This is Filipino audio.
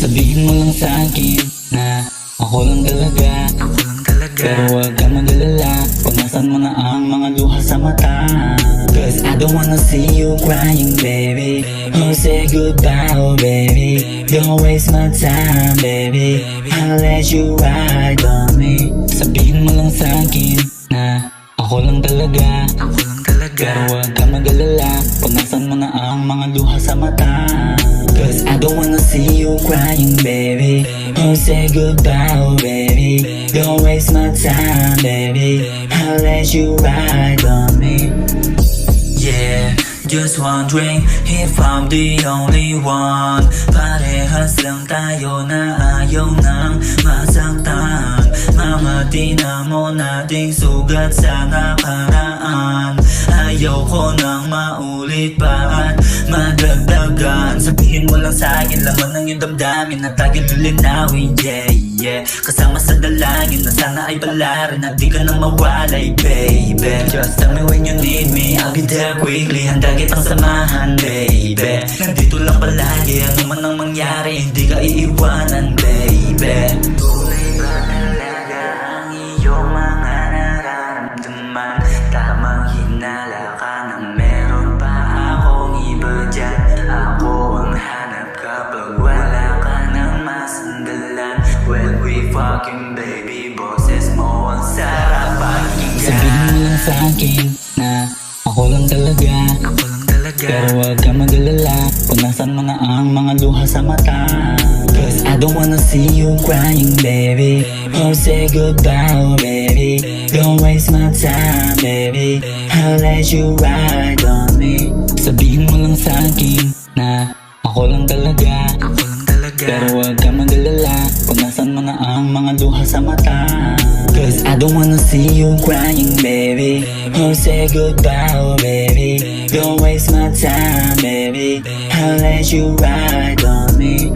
Sabihin mo lang sa'kin na ako lang talaga. Pero huwag ka mag-alala kung nasan mo na ang mga luha sa mata. Cause I don't wanna see you crying, baby. Oh, say goodbye, oh baby. Don't waste my time, baby. I'll let you ride on me. Sabihin mo lang sa'kin na ako lang talaga. Pero huwag ka mag-alala kung nasan mo na ang mga luha sa mata. Cause I don't wanna see you crying, baby. Oh, say goodbye, oh baby. Don't waste my time, baby. I'll let you ride on me. Yeah, just wondering if I'm the only one. Parehas lang tayo na ayaw nang masaktan. Mga tinamo nating sugat sa nakaraan. Ayaw ko nang maulit pa at madagdagan. Sabihin mo lang sa'kin laman ng iyong damdamin at agad lulinawin, yeah, yeah. Kasama sa dalangin na sana ay balaran at di ka nang mawalay, baby. Just tell me when you need me, I'll be there quickly. Handa kitang samahan, baby. Nandito lang palagi, ano man ang mangyari, hindi ka iiwanan, baby. Tunay ba talaga ang iyong mga nararamdaman? Tamang hinala ka nang meron pa akong iba dyan. Ako ang hanap kapag wala ka nang masandalan. When we fucking baby, boses mo ang sarap pakinggan. Sabihin mo lang sa'kin na ako lang talaga. Pero huwag ka mag-alala kung nasan mo na ang mga luha sa mata. Cause I don't wanna see you crying, baby. Oh, say goodbye, oh baby. Don't waste my time, baby. I'll let you ride on me. Sabihin mo lang sa'kin na ako lang talaga. Pero huwag ka mag-alala kung nasan mo na ang mga luha sa mata. Cause I don't wanna see you crying, baby. Oh, say goodbye, oh baby. Don't waste my time, baby. I'll let you ride on me.